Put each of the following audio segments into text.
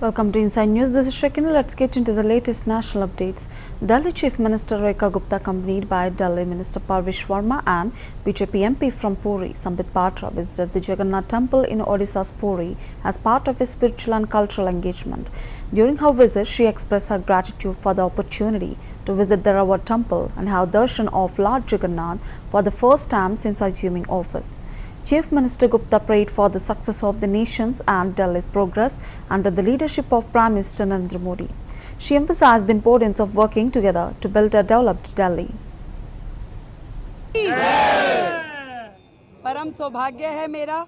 Welcome to Inside News. This is Shekina. Let's get into the latest national updates. Delhi Chief Minister Rekha Gupta, accompanied by Delhi Minister Parvesh Verma and BJP MP from Puri, Sambit Patra, visited the Jagannath Temple in Odisha's Puri as part of a spiritual and cultural engagement. During her visit, she expressed her gratitude for the opportunity to visit the Rawat Temple and have darshan of Lord Jagannath for the first time since assuming office. Chief Minister Gupta prayed for the success of the nation's and Delhi's progress under the leadership of Prime Minister Narendra Modi. She emphasized the importance of working together to build a developed Delhi. परम सौभाग्य है मेरा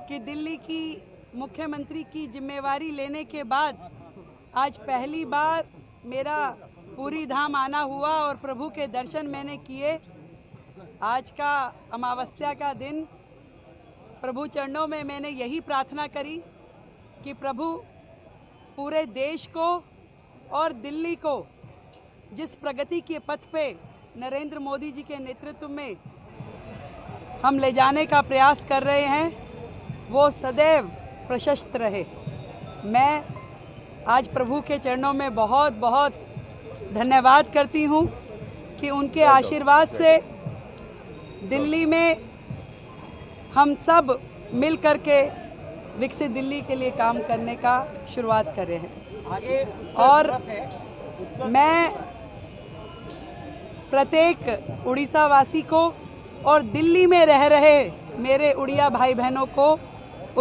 कि दिल्ली की मुख्यमंत्री की जिम्मेवारी लेने के बाद आज पहली बार मेरा पूरी धाम आना हुआ और प्रभु के दर्शन मैंने किए। आज का अमावस्या का दिन प्रभु चरणों में मैंने यही प्रार्थना करी कि प्रभु पूरे देश को और दिल्ली को जिस प्रगति के पथ पे नरेंद्र मोदी जी के नेतृत्व में हम ले जाने का प्रयास कर रहे हैं वो सदैव प्रशस्त रहे। मैं आज प्रभु के चरणों में बहुत बहुत धन्यवाद करती हूँ कि उनके आशीर्वाद से दिल्ली में हम सब मिल कर के विकसित दिल्ली के लिए काम करने का शुरुआत कर रहे हैं। और मैं प्रत्येक उड़ीसा वासी को और दिल्ली में रह रहे मेरे उड़िया भाई बहनों को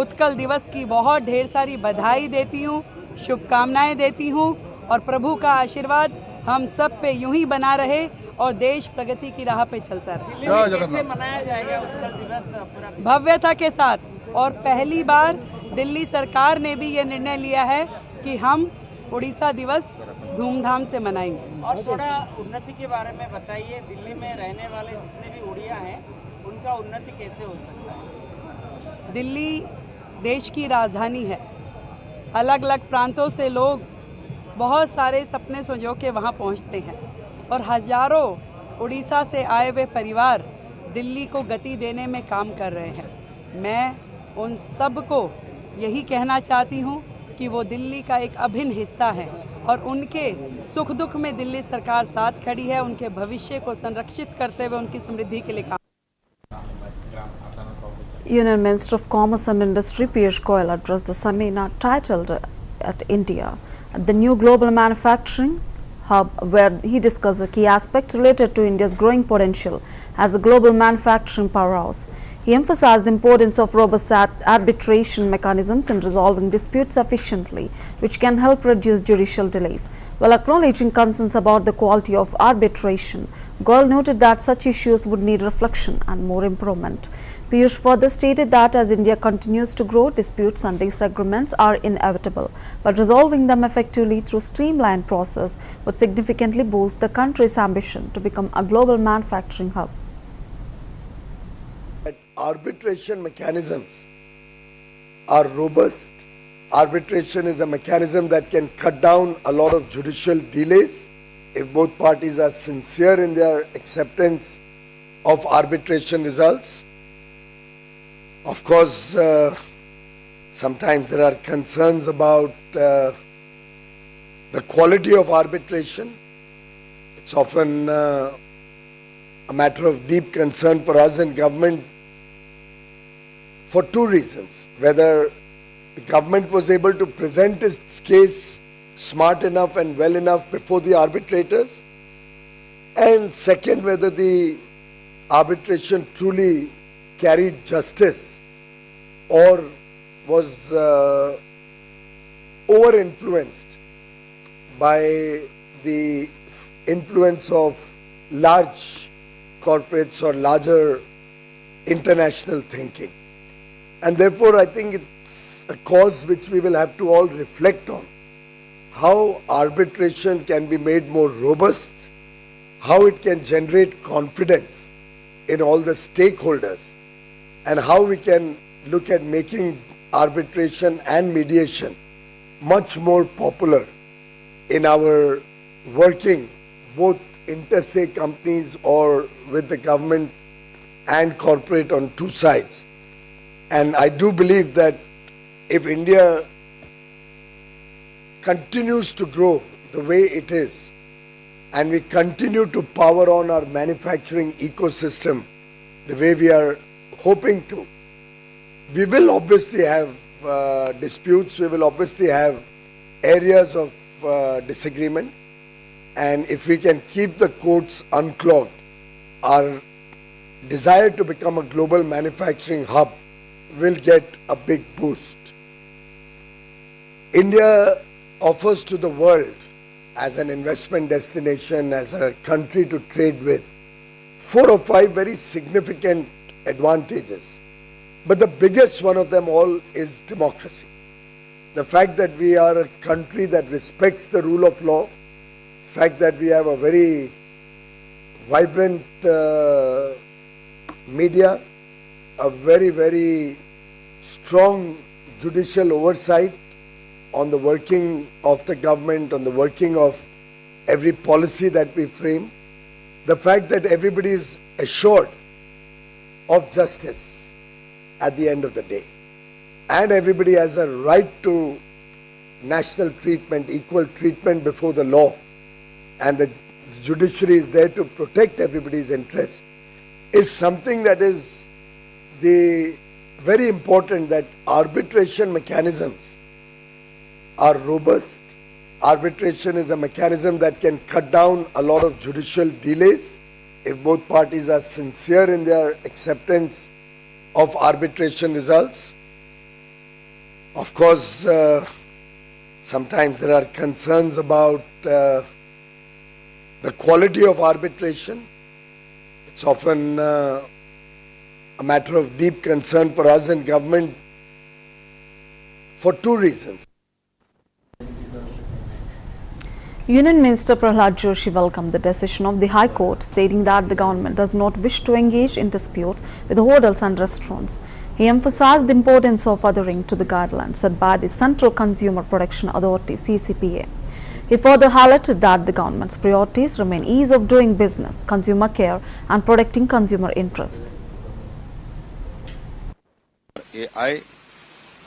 उत्कल दिवस की बहुत ढेर सारी बधाई देती हूँ, शुभकामनाएं देती हूँ और प्रभु का आशीर्वाद हम सब पे यूं ही बना रहे और देश प्रगति की राह पे चलता रहे। कैसे मनाया जाएगा उत्कल दिवस? भव्यता के साथ। और पहली बार दिल्ली सरकार ने भी ये निर्णय लिया है कि हम उड़ीसा दिवस धूमधाम से मनाएंगे। और थोड़ा उन्नति के बारे में बताइए, दिल्ली में रहने वाले जितने भी उड़िया हैं उनका उन्नति कैसे हो सकता है? दिल्ली देश की राजधानी है। अलग अलग प्रांतों से लोग बहुत सारे सपने संजो के वहाँ पहुँचते हैं और हजारों उड़ीसा से आए हुए परिवार दिल्ली को गति देने में काम कर रहे हैं। मैं उन सब को यही कहना चाहती हूँ कि वो दिल्ली का एक अभिन्न हिस्सा है और उनके सुख दुख में दिल्ली सरकार साथ खड़ी है। उनके भविष्य को संरक्षित करते हुए उनकी समृद्धि के लिए काम। Union Minister of Commerce and Industry Piyush Goyal addressed the seminar titled at India at the new global manufacturing hub, where he discussed a key aspect related to India's growing potential as a global manufacturing powerhouse. He emphasized the importance of robust arbitration mechanisms in resolving disputes efficiently, which can help reduce judicial delays. While acknowledging concerns about the quality of arbitration, Goyal noted that such issues would need reflection and more improvement. Piyush further stated that as India continues to grow, disputes and disagreements are inevitable, but resolving them effectively through streamlined process would significantly boost the country's ambition to become a global manufacturing hub. Arbitration mechanisms are robust. Arbitration is a mechanism that can cut down a lot of judicial delays if both parties are sincere in their acceptance of arbitration results. Of course, sometimes there are concerns about the quality of arbitration. It's often a matter of deep concern for us in government for two reasons: whether the government was able to present its case smart enough and well enough before the arbitrators, and second, whether the arbitration truly carried justice or was over-influenced by the influence of large corporates or larger international thinking. And therefore, I think it's a cause which we will have to all reflect on. How arbitration can be made more robust, how it can generate confidence in all the stakeholders, and how we can look at making arbitration and mediation much more popular in our working, both inter-se companies or with the government and corporate on two sides. And I do believe that if India continues to grow the way it is, and we continue to power on our manufacturing ecosystem the way we are hoping to, we will obviously have disputes, we will obviously have areas of disagreement, and if we can keep the courts unclogged, our desire to become a global manufacturing hub will get a big boost. India offers to the world as an investment destination, as a country to trade with, 4 or 5 very significant advantages. But the biggest one of them all is democracy. The fact that we are a country that respects the rule of law, the fact that we have a very vibrant media, a very, very strong judicial oversight on the working of the government, on the working of every policy that we frame, the fact that everybody is assured of justice at the end of the day, and everybody has a right to national treatment, equal treatment before the law, and the judiciary is there to protect everybody's interest, is something that is very important, that arbitration mechanisms are robust. Arbitration is a mechanism that can cut down a lot of judicial delays if both parties are sincere in their acceptance of arbitration results. Of course, sometimes there are concerns about the quality of arbitration. It's often a matter of deep concern for us in government for 2 reasons. Union Minister Prahlad Joshi welcomed the decision of the High Court, stating that the government does not wish to engage in disputes with hotels and restaurants. He emphasized the importance of adhering to the guidelines set by the Central Consumer Protection Authority (CCPA). He further highlighted that the government's priorities remain ease of doing business, consumer care, and protecting consumer interests. AI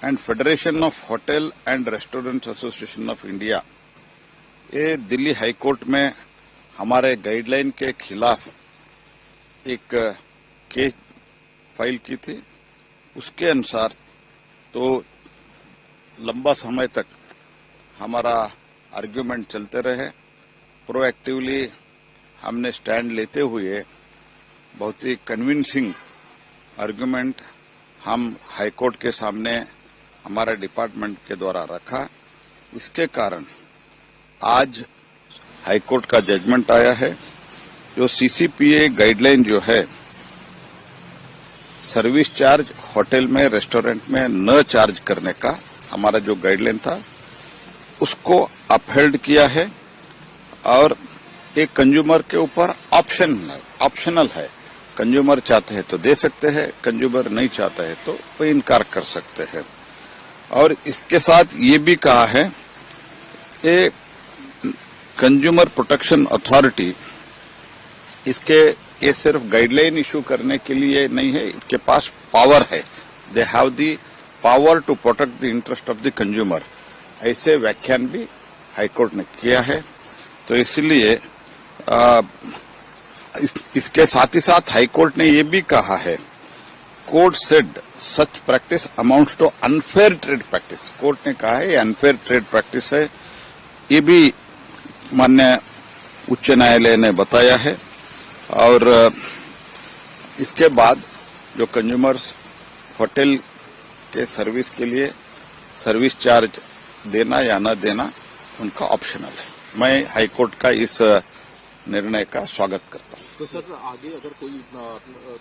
and Federation of Hotel and Restaurant Association of India ये Delhi high court में हमारे guideline के खिलाफ एक case file की थी। उसके अनुसार तो लंबा समय तक हमारा आर्ग्यूमेंट चलते रहे। प्रोएक्टिवली हमने स्टैंड लेते हुए बहुत ही कन्विंसिंग आर्ग्यूमेंट हम हाई कोर्ट के सामने हमारे डिपार्टमेंट के द्वारा रखा। इसके कारण आज हाई कोर्ट का जजमेंट आया है। जो सीसीपीए गाइडलाइन जो है, सर्विस चार्ज होटल में, रेस्टोरेंट में न चार्ज करने का हमारा जो गाइडलाइन था, उसको अपहेल्ड किया है और एक कंज्यूमर के ऊपर ऑप्शनल है। कंज्यूमर चाहते हैं तो दे सकते हैं, कंज्यूमर नहीं चाहता है तो वो इनकार कर सकते हैं। और इसके साथ ये भी कहा है कि कंज्यूमर प्रोटेक्शन अथॉरिटी ये सिर्फ गाइडलाइन इशू करने के लिए नहीं है, इसके पास पावर है। They have the power to protect the interest of the consumer. ऐसे व्याख्यान भी हाईकोर्ट ने किया है। तो इसलिए इसके साथ ही साथ हाईकोर्ट ने ये भी कहा है, court said such practice amounts to unfair trade practice. Court ने कहा है ये अनफेयर ट्रेड प्रैक्टिस है। ये भी माननीय उच्च न्यायालय ने बताया है। और इसके बाद जो कंज्यूमर्स होटल के सर्विस के लिए सर्विस चार्ज देना या न देना उनका ऑप्शनल है। मैं हाईकोर्ट का इस निर्णय का स्वागत करता हूं। तो सर आगे अगर कोई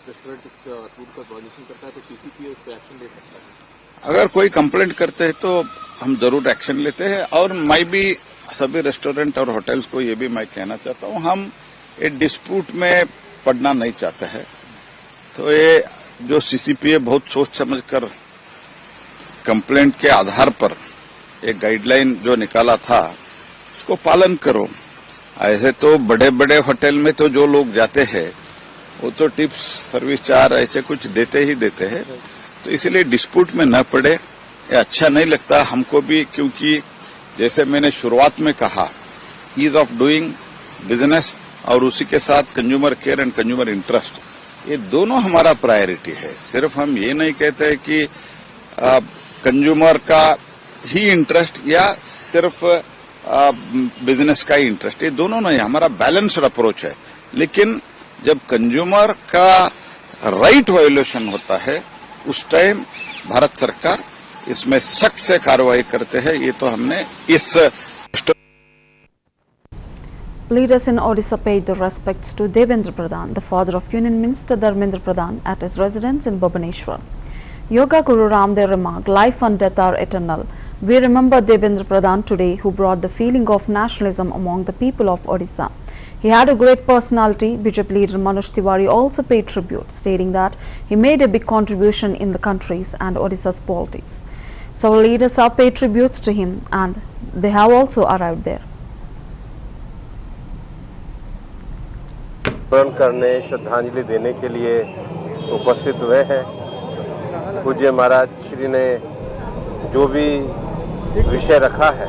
रेस्टोरेंट इस रूल का वायलेशन करता है तो सीसीपीए उस पर एक्शन ले सकता है? अगर कोई कंप्लेंट करते हैं तो हम जरूर एक्शन लेते हैं। और मैं भी सभी रेस्टोरेंट और होटल्स को ये भी मैं कहना चाहता हूं, हम एक डिस्प्यूट में पड़ना नहीं चाहते हैं। तो ये जो सीसीपीए बहुत सोच समझकर कंप्लेंट के आधार पर एक गाइडलाइन जो निकाला था उसको पालन करो। ऐसे तो बड़े बड़े होटल में तो जो लोग जाते हैं वो तो टिप्स, सर्विस चार्ज ऐसे कुछ देते ही देते हैं। तो इसलिए डिस्प्यूट में न पड़े, ये अच्छा नहीं लगता हमको भी, क्योंकि जैसे मैंने शुरुआत में कहा, ईज ऑफ डूइंग बिजनेस और उसी के साथ consumer care and consumer interest, ये दोनों हमारा प्रायोरिटी है। सिर्फ हम ये नहीं कहते कि कंज्यूमर का ही इंटरेस्ट या सिर्फ बिजनेस का ही इंटरेस्ट, ये दोनों नहीं, हमारा बैलेंस्ड अप्रोच है। लेकिन जब कंज्यूमर का राइट वायोलेशन होता है उस टाइम भारत सरकार इसमें सख्त से कार्रवाई करते हैं। ये तो हमने इस Leaders in Odisha paid their respects to Devendra Pradhan, the father of Union Minister Dharmendra Pradhan, at his residence in Bhubaneswar. Yoga Guru Ramdev remarked, "Life and death are eternal. We remember Devendra Pradhan today, who brought the feeling of nationalism among the people of Odisha. He had a great personality." BJP leader Manoj Tiwari also paid tribute, stating that he made a big contribution in the country's and Odisha's politics. Several leaders have paid tributes to him and they have also arrived there. स्मरण करने, श्रद्धांजलि देने के लिए उपस्थित हुए हैं। पूज्य महाराज श्री ने जो भी विषय रखा है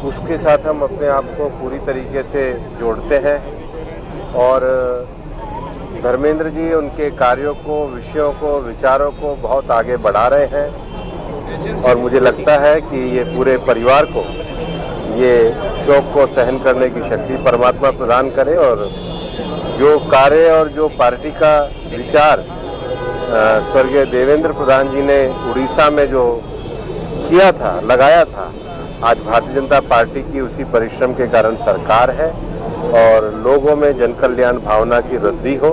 उसके साथ हम अपने आप को पूरी तरीके से जोड़ते हैं और धर्मेंद्र जी उनके कार्यों को, विषयों को, विचारों को बहुत आगे बढ़ा रहे हैं और मुझे लगता है कि ये पूरे परिवार को ये शोक को सहन करने की शक्ति परमात्मा प्रदान करे और जो कार्य और जो पार्टी का विचार स्वर्गीय देवेंद्र प्रधान जी ने उड़ीसा में जो किया था, लगाया था, आज भारतीय जनता पार्टी की उसी परिश्रम के कारण सरकार है और लोगों में जन कल्याण भावना की वृद्धि हो,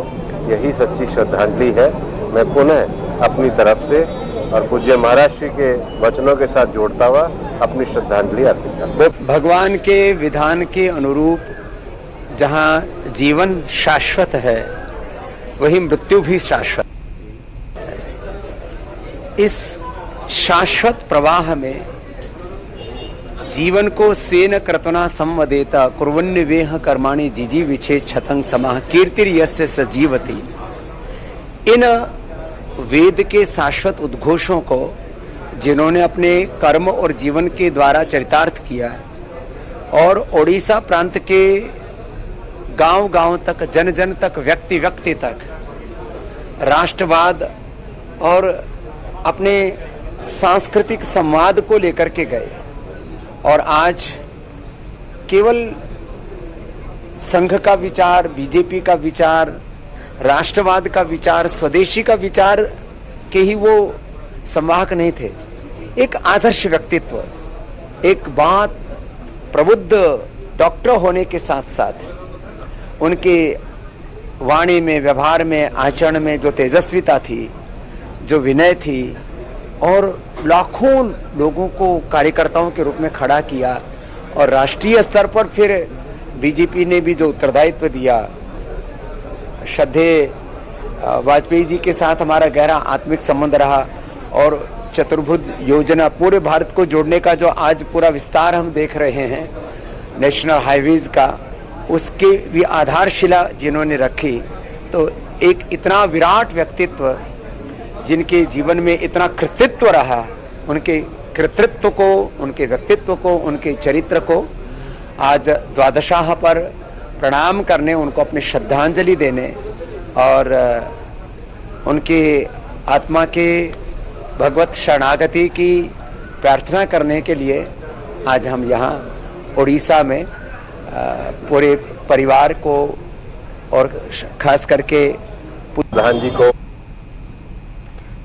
यही सच्ची श्रद्धांजलि है। मैं पुनः अपनी तरफ से और पूज्य महाराज श्री के वचनों के साथ जोड़ता हुआ अपनी श्रद्धांजलि अर्पित करता हूं। भगवान के विधान के अनुरूप जहाँ जीवन शाश्वत है वही मृत्यु भी शाश्वत है। इस शाश्वत प्रवाह में जीवन को स्वेन क्रतुना संवदेता कुर्वन्यवेह कर्माणि जिजी विच्छेद क्षतं समाह कीर्तिर्यस्य सजीवति। इन वेद के शाश्वत उद्घोषों को जिन्होंने अपने कर्म और जीवन के द्वारा चरितार्थ किया और ओडिशा प्रांत के गांव-गांव तक, जन-जन तक, व्यक्ति-व्यक्ति तक राष्ट्रवाद और अपने सांस्कृतिक संवाद को लेकर के गए और आज केवल संघ का विचार, बीजेपी का विचार, राष्ट्रवाद का विचार, स्वदेशी का विचार के ही वो संवाहक नहीं थे। एक आदर्श व्यक्तित्व, एक बात प्रबुद्ध डॉक्टर होने के साथ साथ उनके वाणी में, व्यवहार में, आचरण में जो तेजस्विता थी, जो विनय थी और लाखों लोगों को कार्यकर्ताओं के रूप में खड़ा किया और राष्ट्रीय स्तर पर फिर बीजेपी ने भी जो उत्तरदायित्व दिया। श्रद्धेय वाजपेयी जी के साथ हमारा गहरा आत्मिक संबंध रहा और चतुर्भुज योजना पूरे भारत को जोड़ने का जो आज पूरा विस्तार हम देख रहे हैं नेशनल हाईवेज का, उसके भी आधारशिला जिन्होंने रखी। तो एक इतना विराट व्यक्तित्व जिनके जीवन में इतना कृतित्व रहा, उनके कृतित्व को, उनके व्यक्तित्व को, उनके चरित्र को आज द्वादशाह पर प्रणाम करने, उनको अपनी श्रद्धांजलि देने और उनके आत्मा के भगवत शरणागति की प्रार्थना करने के लिए आज हम यहाँ उड़ीसा में पूरे परिवार को और खास करके प्रधान जी को।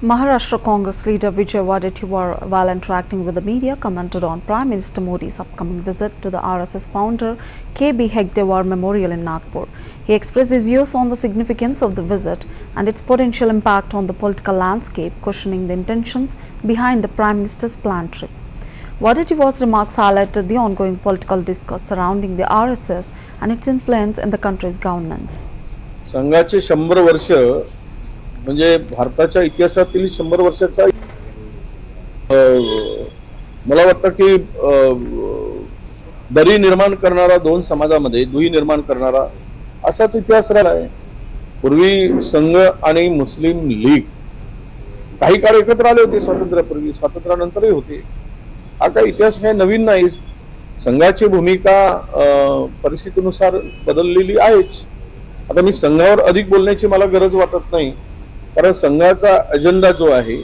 Maharashtra Congress leader Vijay Wadetiwar, while interacting with the media, commented on Prime Minister Modi's upcoming visit to the RSS founder K.B. Hegdewar Memorial in Nagpur. He expressed his views on the significance of the visit and its potential impact on the political landscape, questioning the intentions behind the Prime Minister's planned trip. Wadetiwar's remarks highlighted the ongoing political discourse surrounding the RSS and its influence in the country's governance. संघाचे 100 वर्ष म्हणजे भारताच्या इतिहासातील 100 वर्षाचा मला वाटतं की दरी निर्माण करणारा, दोन समाजामध्ये दुही निर्माण करणारा असाच इतिहास राहिला आहे। पूर्वी संघ आणि मुस्लिम लीग काही काळ एकत्र आले होते, स्वातंत्र्यापूर्वी, स्वातंत्र्यानंतरही होते। हा काही इतिहास काही नवीन नाही. संघाची भूमिका परिस्थितीनुसार बदललेली आहेच. आता मी संघावर अधिक बोलण्याची मला गरज वाटत नाही, कारण संघाचा अजेंडा जो आहे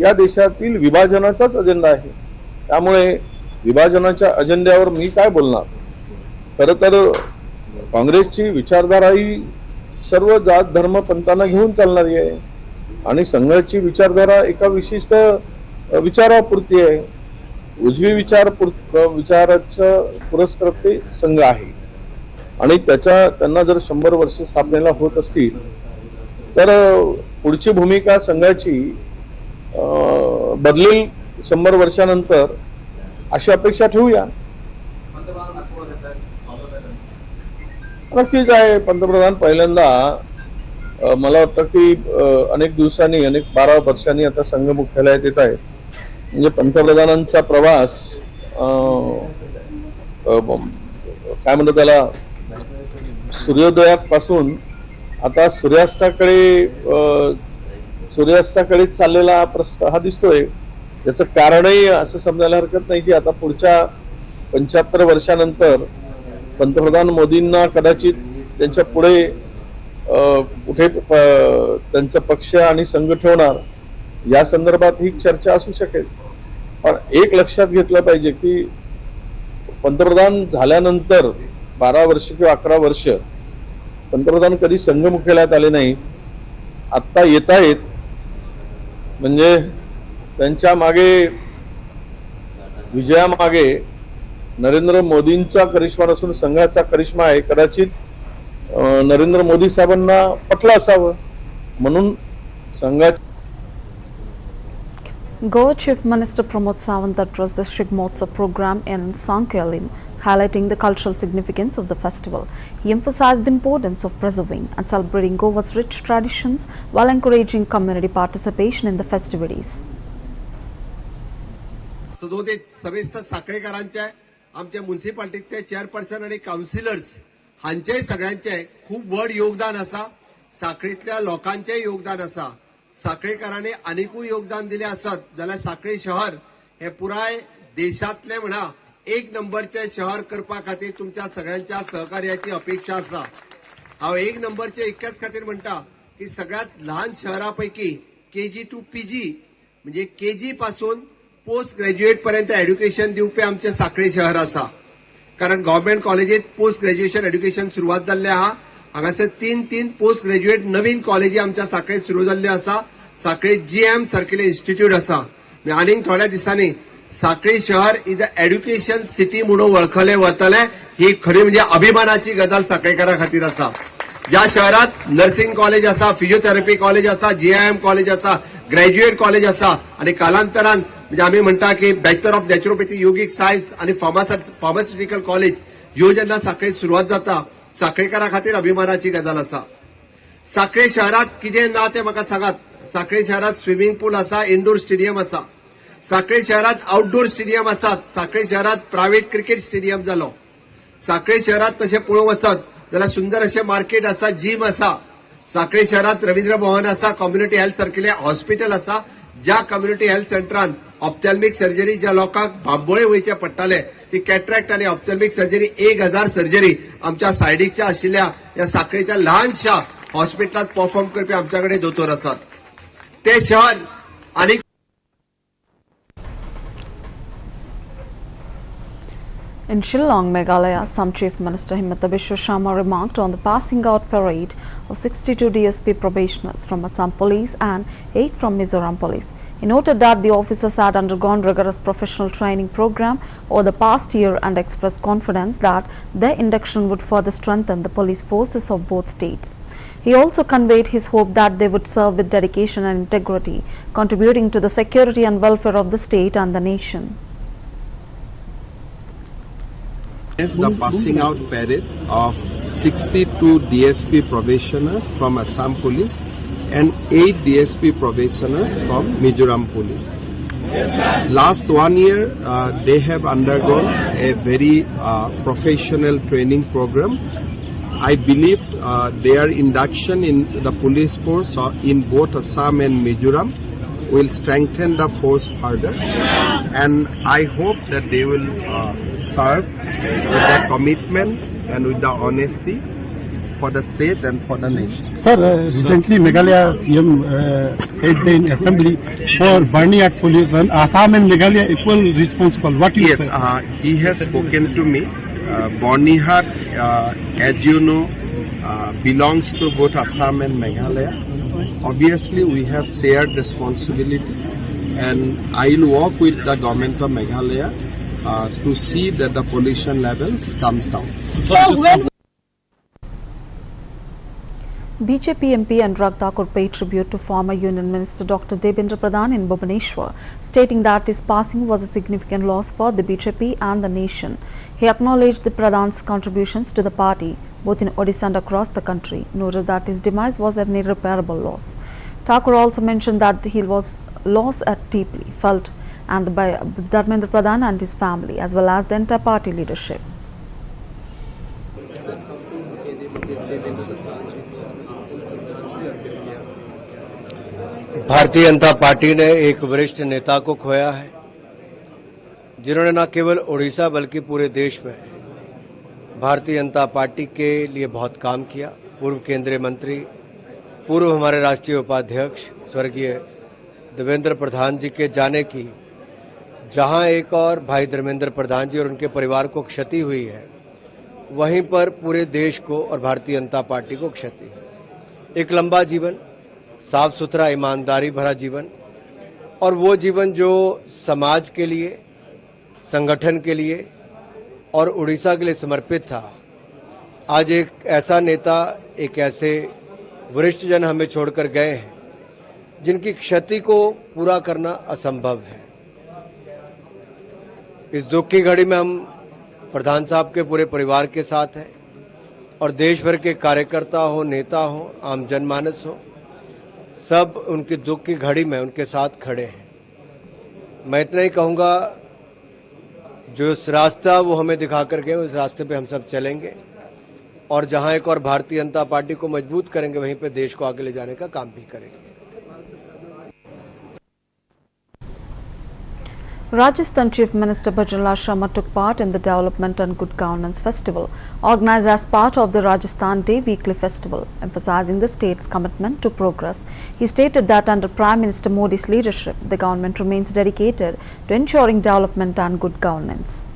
या देशातील विभाजनाचाच अजेंडा आहे. त्यामुळे विभाजनाच्या अजेंड्यावर मी काय बोलणार. खरं तर काँग्रेसची विचारधारा ही सर्व जात धर्म पंथांना घेऊन चालणारी आहे आणि संघाची विचारधारा एका विशिष्ट विचारापुरती आहे. उजवी विचाराचं पुरस्कर्ते संघ आहे आणि त्यांना जर 100 वर्ष स्थापनेला होत असतील तर पुढची भूमिका संघाची बदलेल 100 वर्षानंतर अशी अपेक्षा ठेवूया. नक्कीच आहे. पंतप्रधान पहिल्यांदा मला वाटतं की अनेक दिवसांनी 12 वर्षांनी आता संघ मुख्यालयात येत आहे. म्हणजे पंतप्रधानांचा प्रवास काय म्हणतात त्याला सूर्योदयापासून आता सूर्यास्ताकडे चाललेला हा दिसतोय. याचं कारणही असं समजायला हरकत नाही की आता पुढच्या 75 वर्षानंतर पंतप्रधान मोदींना कदाचित त्यांच्या पुढे कुठे त्यांचा पक्ष आणि संघ ठेवणार या संदर्भात ही चर्चा असू शकेल. पण एक लक्षात घेतलं पाहिजे की पंतप्रधान झाल्यानंतर 12 वर्ष किंवा 11 वर्ष पंतप्रधान कधी संघ मुख्यालयात आले नाही. आत्ता येत आहेत म्हणजे त्यांच्या मागे विजयामागे नरेंद्र मोदींचा करिश्मा नसून संघाचा करिश्मा आहे. कदाचित नरेंद्र मोदी साहेबांना पटलं असावं म्हणून संघात. Goa Chief Minister Pramod Sawant addressed the Shigmotsav program in Sankelim, highlighting the cultural significance of the festival. He emphasized the importance of preserving and celebrating Goa's rich traditions while encouraging community participation in the festivities. सदोदित समेस्त साखळेकरांचे आमचे म्युनिसिपालिटीचे chairperson आणि counsellors हांचे सगळ्यांचे खूप व्हड योगदान आसा. साखळीतल्या लोकांचे योगदान आसा. साखळेकरांनी आनीकूय योगदान दिले आसत जाल्यार साखळी शहर हे पुराय देशातले म्हणा 1 नंबरचे शहर करपा खातीर तुमच्या सगळ्यांच्या सहकार्याची अपेक्षा आसा. हांव 1 नंबरचे इतक्याच खातीर म्हणटा की सगळ्यात लहान शहरापैकी KG to PG म्हणजे KG पासून पोस्ट ग्रॅज्युएट पर्यंत एड्युकेशन दिवपी आमचे साखळी शहर आसा. कारण गव्हर्नमेंट कॉलेजीत पोस्ट ग्रॅज्युएशन एड्युकेशन सुरवात जाल्ले आहा. हांगासर 3 पोस्ट ग्रॅज्युएट नवीन कॉलेजी आमच्या साखळीत सुरू जाल्ल्यो आसा. साखळी GM सर्क्युलर इन्स्टिट्यूट आसा. आनीक थोड्या दिसांनी साखळी शहर इज द एड्युकेशन सिटी म्हणून वळखले वतले. ही खरी म्हणजे अभिमानाची गजाल साखळेकरां खातीर आसा. ज्या शहरात नर्सिंग कॉलेज आसा, फिजिओथेरपी कॉलेज आसा, GIM कॉलेज आसा, ग्रॅज्युएट कॉलेज आसा आणि कालांतरान म्हणजे आम्ही म्हणटा की bachelor of naturopathy, yogic science आणि फार्मास्युटिकल कॉलेज ह्यो जेन्ना साखळीत सुरवात जाता साखळेकरां खातीर अभिमानाची गजाल आसा. साखळी शहरात कितें ना ते म्हाका सांगात. साखळी शहरात स्विमिंग पूल आसा, इंडोर स्टेडियम आसा. साखळी शहरात आउटडोर स्टेडियम आसात. साखळी शहरात प्रायव्हेट क्रिकेट स्टेडियम जालो. साखळी शहरात तशें पळोवंक वचत जाल्यार सुंदर अशें मार्केट आसा, जिम आसा. साखळी शहरात रवींद्र भवन आसा, कम्युनिटी हेल्थ सर्क्युलर हॉस्पिटल आसा. ज्या कम्युनिटी हेल्थ सेंटरान ऑप्थॅल्मिक सर्जरी ज्या लोकांक बांबोळे वयचे पडटाले ती कॅट्रॅक्ट आणि ऑप्थॅल्मिक सर्जरी 1000 सर्जरी आमच्या सायडीकच्या आशिल्ल्या या साखळीच्या लहानशा हॉस्पिटलात परफॉर्म करपी आमच्याकडे दोतोर आसात. ते शहर आणि In Shillong, Meghalaya, some Chief Minister Himanta Biswa Sharma remarked on the passing out parade of 62 DSP probationers from Assam Police and 8 from Mizoram Police. He noted that the officers had undergone rigorous professional training program over the past year and expressed confidence that their induction would further strengthen the police forces of both states. He also conveyed his hope that they would serve with dedication and integrity, contributing to the security and welfare of the state and the nation. The passing out parade of 62 DSP probationers from Assam Police and 8 DSP probationers from Mizoram Police. Last 1 year, they have undergone a very professional training program. I believe their induction in the police force in both Assam and Mizoram will strengthen the force further, and I hope that they will serve with the commitment and with the honesty for the state and for the nation. Sir, recently Meghalaya CM held in assembly for burning at police, and Assam and Meghalaya equal responsible. What you say? Yes, he has spoken to me. Bornihar, as you know, belongs to both Assam and Meghalaya. Obviously, we have shared responsibility, and I will work with the government of Meghalaya to see that the pollution levels comes down. BJP MP Anurag Thakur paid tribute to former Union Minister Dr. Debendra Pradhan in Bhubaneswar, stating that his passing was a significant loss for the BJP and the nation. He acknowledged the Pradhan's contributions to the party, both in Odisha and across the country, noted that his demise was an irreparable loss. Thakur also mentioned that he was lost at deeply felt and by Dharmendra Pradhan and his family, as well as the entire party leadership. Bharatiya Janata party ने एक वरिष्ठ नेता को खोया है, जिन्होंने न केवल ओडिशा बल्कि पूरे देश में भारतीय जनता पार्टी के लिए बहुत काम किया। पूर्व केंद्रीय मंत्री, पूर्व हमारे राष्ट्रीय उपाध्यक्ष स्वर्गीय देवेंद्र प्रधान जी के जाने की जहां एक और भाई धर्मेंद्र प्रधान जी और उनके परिवार को क्षति हुई है, वहीं पर पूरे देश को और भारतीय जनता पार्टी को क्षति है। एक लंबा जीवन, साफ सुथरा, ईमानदारी भरा जीवन, और वो जीवन जो समाज के लिए, संगठन के लिए और उड़ीसा के लिए समर्पित था। आज एक ऐसा नेता, एक ऐसे वरिष्ठ जन हमें छोड़कर गए हैं जिनकी क्षति को पूरा करना असंभव है। इस दुख की घड़ी में हम प्रधान साहब के पूरे परिवार के साथ हैं और देश भर के कार्यकर्ता हो, नेता हो, आम जनमानस हो, सब उनकी दुख की घड़ी में उनके साथ खड़े हैं। मैं इतना ही कहूंगा, जो इस रास्ता वो हमें दिखा कर गए, उस रास्ते पे हम सब चलेंगे और जहां एक और भारतीय जनता पार्टी को मजबूत करेंगे, वहीं पे देश को आगे ले जाने का काम भी करेंगे। Rajasthan Chief Minister Bhajanlal Sharma took part in the Development and Good Governance Festival, organized as part of the Rajasthan Day Weekly Festival, emphasizing the state's commitment to progress. He stated that under Prime Minister Modi's leadership, the government remains dedicated to ensuring development and good governance.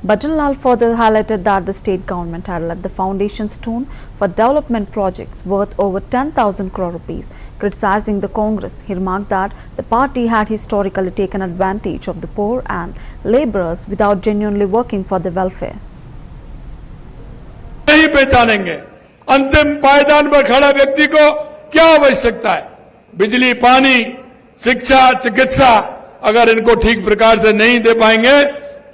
Bhajanlal further highlighted that the state government had laid the foundation stone for development projects worth over 10,000 crore rupees. Criticizing the Congress, he remarked that the party had historically taken advantage of the poor and labourers without genuinely working for their welfare. नहीं पहचानेंगे, अंतिम पायदान पर खड़ा व्यक्ति को क्या आवश्यकता है? बिजली, पानी, शिक्षा, चिकित्सा अगर इनको ठीक प्रकार से नहीं दे पाएंगे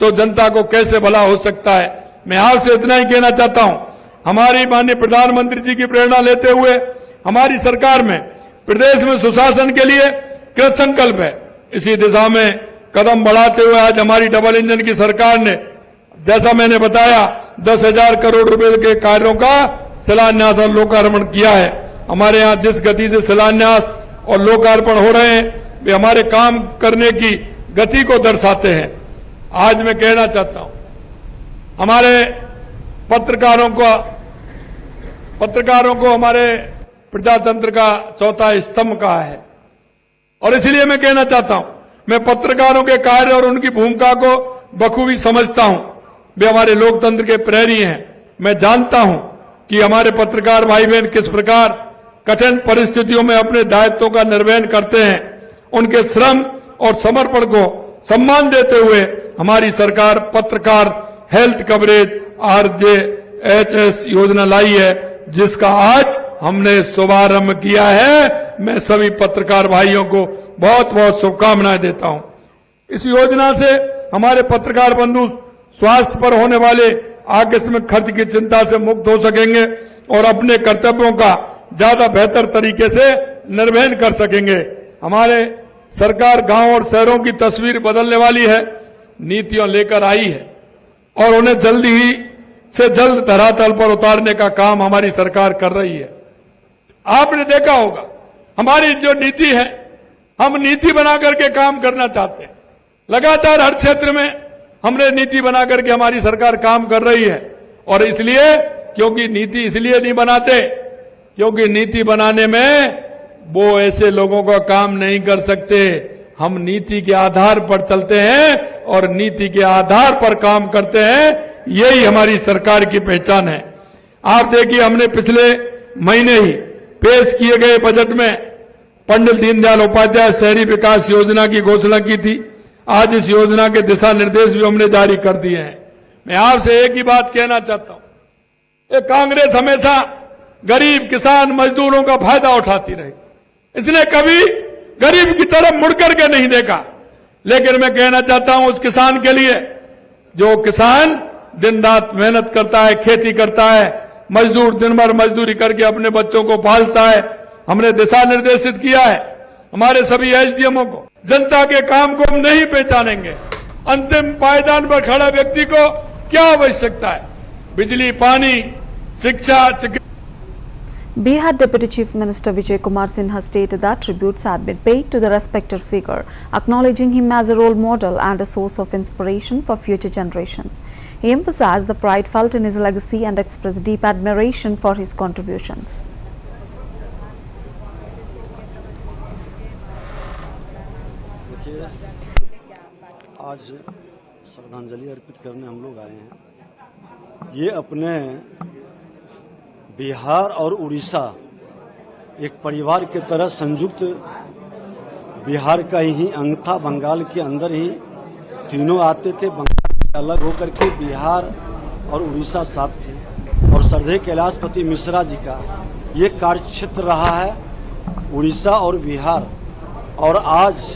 तो जनता को कैसे भला हो सकता है? मैं आपसे इतना ही कहना चाहता हूं, हमारी माननीय प्रधानमंत्री जी की प्रेरणा लेते हुए हमारी सरकार में प्रदेश में सुशासन के लिए कृत संकल्प है। इसी दिशा में कदम बढ़ाते हुए आज हमारी डबल इंजन की सरकार ने, जैसा मैंने बताया, 10,000 करोड़ रुपए के कार्यों का शिलान्यास और लोकार्पण किया है। हमारे यहाँ जिस गति से शिलान्यास और लोकार्पण हो रहे हैं, वे हमारे काम करने की गति को दर्शाते हैं। आज मैं कहना चाहता हूं, हमारे पत्रकारों को हमारे प्रजातंत्र का चौथा स्तंभ कहा है, और इसलिए मैं कहना चाहता हूं, मैं पत्रकारों के कार्य और उनकी भूमिका को बखूबी समझता हूं। वे हमारे लोकतंत्र के प्रहरी हैं। मैं जानता हूं कि हमारे पत्रकार भाई बहन किस प्रकार कठिन परिस्थितियों में अपने दायित्वों का निर्वहन करते हैं। उनके श्रम और समर्पण को सम्मान देते हुए हमारी सरकार पत्रकार हेल्थ कवरेज RJHS योजना लाई है, जिसका आज हमने शुभारंभ किया है। मैं सभी पत्रकार भाइयों को बहुत बहुत शुभकामनाएं देता हूं। इस योजना से हमारे पत्रकार बंधु स्वास्थ्य पर होने वाले आकस्मिक खर्च की चिंता से मुक्त हो सकेंगे और अपने कर्तव्यों का ज्यादा बेहतर तरीके से निर्वहन कर सकेंगे। हमारे सरकार गांव और शहरों की तस्वीर बदलने वाली है, नीतियां लेकर आई है और उन्हें जल्दी ही से जल्द धरातल पर उतारने का काम हमारी सरकार कर रही है। आपने देखा होगा, हमारी जो नीति है हम नीति बना करके काम करना चाहते हैं। लगातार हर क्षेत्र में हमने नीति बना करके हमारी सरकार काम कर रही है। और इसलिए, क्योंकि नीति इसलिए नहीं बनाते क्योंकि नीति बनाने में वो ऐसे लोगों का काम नहीं कर सकते। हम नीति के आधार पर चलते हैं और नीति के आधार पर काम करते हैं। यही हमारी सरकार की पहचान है। आप देखिए, हमने पिछले महीने ही पेश किए गए बजट में पंडित दीनदयाल उपाध्याय शहरी विकास योजना की घोषणा की थी। आज इस योजना के दिशा निर्देश भी हमने जारी कर दिए हैं। मैं आपसे एक ही बात कहना चाहता हूं, ये कांग्रेस हमेशा गरीब किसान मजदूरों का फायदा उठाती रही। इसने कभी गरीब की तरफ मुड़कर के नहीं देखा। लेकिन मैं कहना चाहता हूं उस किसान के लिए, जो किसान दिन रात मेहनत करता है, खेती करता है, मजदूर दिन भर मजदूरी करके अपने बच्चों को पालता है, हमने दिशा निर्देशित किया है हमारे सभी एसडीएमओ को। जनता के काम को हम नहीं पहचानेंगे। अंतिम पायदान पर खड़ा व्यक्ति को क्या आवश्यकता है? बिजली, पानी, शिक्षा, चिकित्सा। Bihar Deputy Chief Minister Vijay Kumar Sinha stated that tributes had been paid to the respected figure, acknowledging him as a role model and a source of inspiration for future generations. He emphasized the pride felt in his legacy and expressed deep admiration for his contributions. आज श्रद्धांजलि अर्पित करने हम लोग आए हैं। ये अपने बिहार और उड़ीसा एक परिवार की तरह संयुक्त, बिहार का ही अंग था। बंगाल के अंदर ही तीनों आते थे। बंगाल से अलग होकर के बिहार और उड़ीसा साथ थे। और श्रद्धेय कैलाशपति मिश्रा जी का ये कार्यक्षेत्र रहा है, उड़ीसा और बिहार। और आज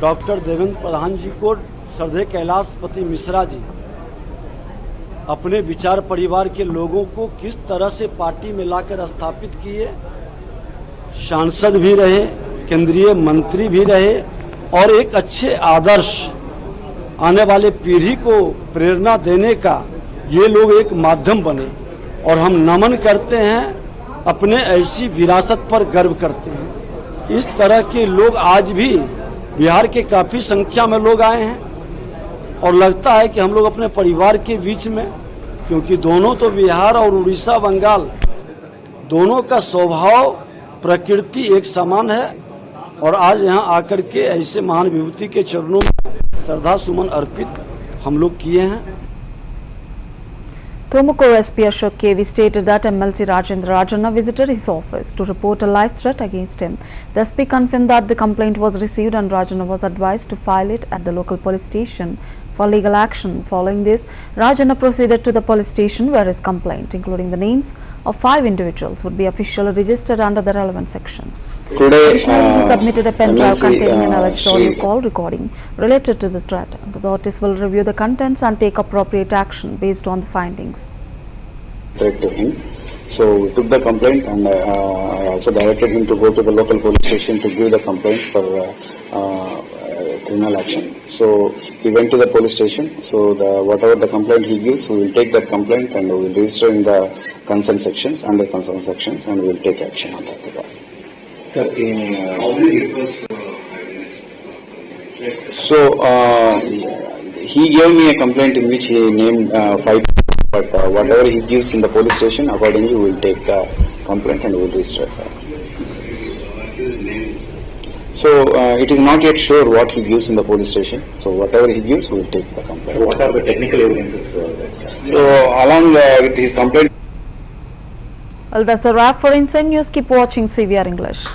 डॉक्टर देवेंद्र प्रधान जी को श्रद्धेय कैलाशपति मिश्रा जी अपने विचार परिवार के लोगों को किस तरह से पार्टी में लाकर स्थापित किए। सांसद भी रहे, केंद्रीय मंत्री भी रहे और एक अच्छे आदर्श आने वाले पीढ़ी को प्रेरणा देने का ये लोग एक माध्यम बने। और हम नमन करते हैं, अपने ऐसी विरासत पर गर्व करते हैं। इस तरह के लोग आज भी बिहार के काफी संख्या में लोग आए हैं। और लगता है कि हम लोग अपने परिवार के बीच में, क्योंकि दोनों तो बिहार और उड़ीसा बंगाल दोनों का स्वभाव प्रकृति एक समान है। और आज यहाँ आकर के ऐसे महान विभूति के चरणों में श्रद्धा सुमन अर्पित हम लोग किए हैं। Tumakuru SP Ashok KV stated that MLC Rajendra Rajanna visited his office to report a life threat against him. The SP confirmed that the complaint was received and Rajanna was advised to file it at the local police station for legal action. Following this, Rajanna proceeded to the police station where his complaint, including the names of 5 individuals, would be officially registered under the relevant sections. Additionally, he submitted a pen drive containing an alleged audio call recording related to the threat. The authorities will review the contents and take appropriate action based on the findings. Threat to him. So we took the complaint and I also directed him to go to the local police station to give the complaint for criminal action. So he went to the police station. So whatever the complaint he gives, we will take that complaint and we will register in the concerned sections, under concerned sections, and we will take action on that. Sir, how many reports? So he gave me a complaint in which he named 5. But whatever he gives in the police station, accordingly we will take the complaint and we will register it. So it is not yet sure what he gives in the police station. So whatever he gives, we will take the complaint. So what are the technical evidences? So along with his complaint. Well, that's a wrap for Inside News. Keep watching CVR English.